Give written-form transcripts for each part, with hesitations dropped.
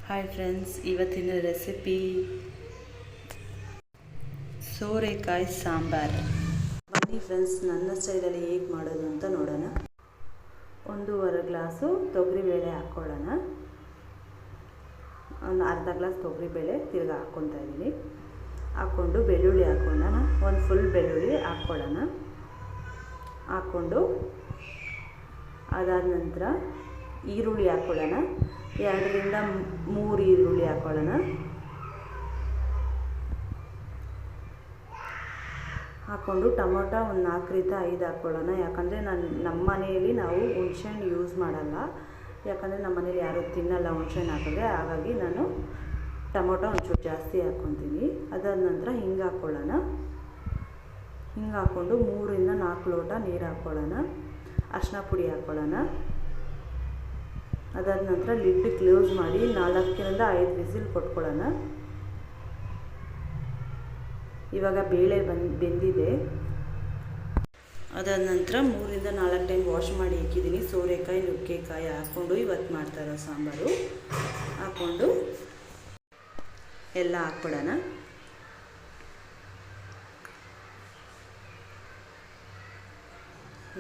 Hi friends, ಇವತ್ತಿನ recipe ಸೋರೆಕಾಯಿ ಸಾಂಬಾರು. ಬನ್ನಿ ಫ್ರೆಂಡ್ಸ್, ನನ್ನ ಸ್ಟೈಲಲ್ಲಿ ಹೇಗೆ ಮಾಡೋದು ಅಂತ ನೋಡೋಣ. 1.5 ಗ್ಲಾಸು ತೊಗರಿಬೇಳೆ ಹಾಕ್ಕೊಳ್ಳೋಣ. ಒಂದು ಅರ್ಧ ಗ್ಲಾಸ್ ತೊಗರಿಬೇಳೆ ತಿರ್ಗಿ ಹಾಕ್ಕೊತಾ ಇದ್ದೀನಿ. ಹಾಕ್ಕೊಂಡು ಬೆಳ್ಳುಳ್ಳಿ ಹಾಕ್ಕೊಳ್ಳೋಣ. ಒಂದು ಫುಲ್ ಬೆಳ್ಳುಳ್ಳಿ ಹಾಕ್ಕೊಳ್ಳೋಣ. ಹಾಕ್ಕೊಂಡು ಅದಾದ ನಂತರ ಈರುಳ್ಳಿ ಹಾಕ್ಕೊಳ್ಳೋಣ. 2 ರಿಂದ 3 ಈರುಳ್ಳಿ ಹಾಕ್ಕೊಳ್ಳೋಣ. ಹಾಕ್ಕೊಂಡು ಟೊಮೊಟೊ ಒಂದು 4 ರಿಂದ 5 ಹಾಕ್ಕೊಳ್ಳೋಣ. ಯಾಕಂದರೆ ನಮ್ಮ ಮನೆಯಲ್ಲಿ ನಾವು ಹುಣಸೆಹಣ್ಣು ಯೂಸ್ ಮಾಡಲ್ಲ. ಯಾಕಂದರೆ ನಮ್ಮ ಮನೇಲಿ ಯಾರೂ ತಿನ್ನಲ್ಲ ಹುಣಸೆಹಣ್ಣು ಹಾಕಿದ್ರೆ. ಹಾಗಾಗಿ ನಾನು ಟೊಮೊಟೊ ಒಂಚೂರು ಜಾಸ್ತಿ ಹಾಕ್ಕೊತೀನಿ. ಅದಾದ ನಂತರ ಹಿಂಗೆ ಹಾಕ್ಕೊಳ್ಳೋಣ. ಹಿಂಗೆ ಹಾಕ್ಕೊಂಡು 3 ರಿಂದ 4 ಲೋಟ ನೀರು ಹಾಕ್ಕೊಳ್ಳೋಣ. ಅರಿಶಿನ ಪುಡಿ ಹಾಕ್ಕೊಳ್ಳೋಣ. ಅದಾದ ನಂತರ ಲಿಡ್ ಕ್ಲೋಸ್ ಮಾಡಿ 4 ರಿಂದ 5 ವಿಸಿಲ್ ಕೊಟ್ಕೊಳ್ಳೋಣ. ಇವಾಗ ಬೇಳೆ ಬೆಂದಿದೆ. ಅದಾದ ನಂತರ 3 ರಿಂದ 4 ಟೈಮ್ ವಾಶ್ ಮಾಡಿ ಇಕ್ಕಿದ್ದೀನಿ. ಸೋರೆಕಾಯಿ ನುಗ್ಗೆಕಾಯಿ ಹಾಕ್ಕೊಂಡು ಇವತ್ತು ಮಾಡ್ತಾಯಿರೋ ಸಾಂಬಾರು. ಹಾಕ್ಕೊಂಡು ಎಲ್ಲ ಹಾಕ್ಬಿಡೋಣ.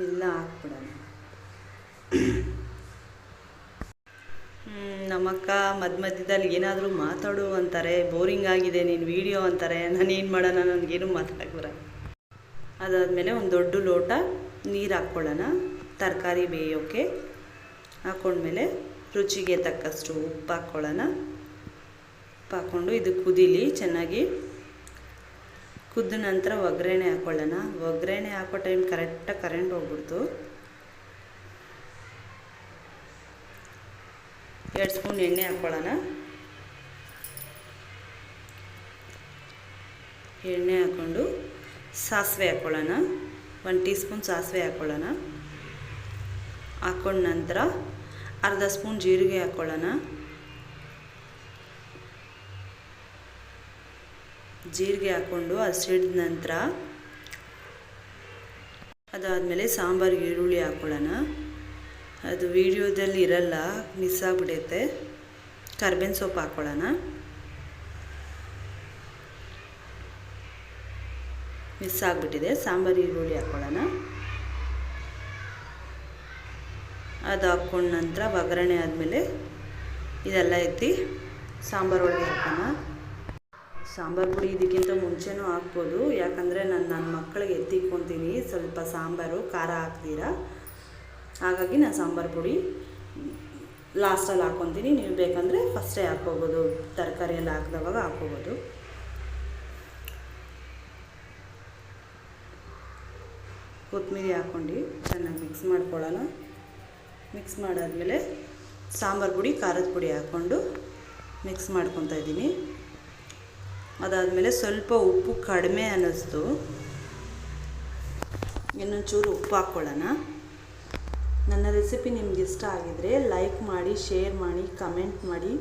ಎಲ್ಲ ಹಾಕ್ಬಿಡೋಣ. ನಮ್ಮಕ್ಕ ಮಧ್ಯದಲ್ಲಿ ಏನಾದರೂ ಮಾತಾಡು ಅಂತಾರೆ. ಬೋರಿಂಗ್ ಆಗಿದೆ ನೀನು ವೀಡಿಯೋ ಅಂತಾರೆ. ನಾನು ಏನು ಮಾಡೋಣ, ನನಗೇನು ಮಾತಾಡಕ್ಕೆ ಬರಲ್ಲ. ಅದಾದಮೇಲೆ ಒಂದು ದೊಡ್ಡ ಲೋಟ ನೀರು ಹಾಕ್ಕೊಳ್ಳೋಣ ತರಕಾರಿ ಬೇಯೋಕ್ಕೆ. ಹಾಕ್ಕೊಂಡ್ಮೇಲೆ ರುಚಿಗೆ ತಕ್ಕಷ್ಟು ಉಪ್ಪು ಹಾಕ್ಕೊಳ್ಳೋಣ. ಉಪ್ಪು ಹಾಕ್ಕೊಂಡು ಇದು ಕುದೀಲಿ ಚೆನ್ನಾಗಿ. ಕುದ್ದ ನಂತರ ಒಗ್ಗರಣೆ ಹಾಕ್ಕೊಳ್ಳೋಣ. ಒಗ್ಗರಣೆ ಹಾಕೋ ಟೈಮ್ ಕರೆಕ್ಟಾಗಿ ಕರೆಂಟ್ ಹೋಗ್ಬಿಡ್ತು. 2 ಸ್ಪೂನ್ ಎಣ್ಣೆ ಹಾಕ್ಕೊಳ್ಳೋಣ. ಎಣ್ಣೆ ಹಾಕ್ಕೊಂಡು ಸಾಸಿವೆ ಹಾಕ್ಕೊಳ್ಳೋಣ. 1 ಟೀ ಸ್ಪೂನ್ ಸಾಸಿವೆ ಹಾಕ್ಕೊಳ್ಳೋಣ. ಹಾಕ್ಕೊಂಡ ನಂತರ ಅರ್ಧ ಸ್ಪೂನ್ ಜೀರಿಗೆ ಹಾಕ್ಕೊಳ್ಳೋಣ. ಜೀರಿಗೆ ಹಾಕ್ಕೊಂಡು ಅದು ಸಿಡಿದ ನಂತರ ಅದಾದಮೇಲೆ ಸಾಂಬಾರಿಗೆ ಈರುಳ್ಳಿ ಹಾಕ್ಕೊಳ್ಳೋಣ. ಅದು ವಿಡಿಯೋದಲ್ಲಿ ಇರಲ್ಲ, ಮಿಸ್ ಆಗಿಬಿಡುತ್ತೆ. ಕರ್ಬೇವಿನ ಸೊಪ್ಪು ಹಾಕ್ಕೊಳ್ಳೋಣ. ಮಿಸ್ ಆಗಿಬಿಟ್ಟಿದೆ. ಸಾಂಬಾರು ಈರುಳ್ಳಿ ಹಾಕ್ಕೊಳ್ಳೋಣ. ಅದು ಹಾಕ್ಕೊಂಡ ನಂತರ ಒಗ್ಗರಣೆ ಆದಮೇಲೆ ಇದೆಲ್ಲ ಎತ್ತಿ ಸಾಂಬಾರು ಒಳಗೆ ಹಾಕೋಣ. ಸಾಂಬಾರು ಪುಡಿ ಇದಕ್ಕಿಂತ ಮುಂಚೆನೂ ಹಾಕ್ಬೋದು. ಯಾಕಂದರೆ ನನ್ನ ಮಕ್ಕಳಿಗೆ ಎತ್ತಿಕ್ಕೊತೀನಿ ಸ್ವಲ್ಪ ಸಾಂಬಾರು ಖಾರ ಹಾಕ್ತೀರ. ಹಾಗಾಗಿ ನಾನು ಸಾಂಬಾರು ಪುಡಿ ಲಾಸ್ಟಲ್ಲಿ ಹಾಕ್ಕೊತೀನಿ. ನೀವು ಬೇಕಂದರೆ ಫಸ್ಟೇ ಹಾಕ್ಕೋಬೋದು. ತರಕಾರಿ ಎಲ್ಲ ಹಾಕಿದವಾಗ ಹಾಕ್ಕೋಬೋದು. ಕೊತ್ತಂಬರಿ ಹಾಕ್ಕೊಂಡು ಚೆನ್ನಾಗಿ ಮಿಕ್ಸ್ ಮಾಡ್ಕೊಳ್ಳೋಣ. ಮಿಕ್ಸ್ ಮಾಡಾದಮೇಲೆ ಸಾಂಬಾರು ಪುಡಿ ಖಾರದ ಪುಡಿ ಹಾಕ್ಕೊಂಡು ಮಿಕ್ಸ್ ಮಾಡ್ಕೊತಾ ಇದ್ದೀನಿ. ಅದಾದಮೇಲೆ ಸ್ವಲ್ಪ ಉಪ್ಪು ಕಡಿಮೆ ಅನ್ನಿಸ್ತು. ಇನ್ನೊಂಚೂರು ಉಪ್ಪು ಹಾಕ್ಕೊಳ್ಳೋಣ. ನನ್ನ ರೆಸಿಪಿ ನಿಮ್ಗೆ ಇಷ್ಟ ಆಗಿದರೆ ಲೈಕ್ ಮಾಡಿ, ಶೇರ್ ಮಾಡಿ, ಕಮೆಂಟ್ ಮಾಡಿ.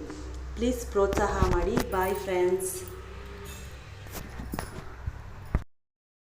ಪ್ಲೀಸ್ ಪ್ರೋತ್ಸಾಹ ಮಾಡಿ. Bye friends.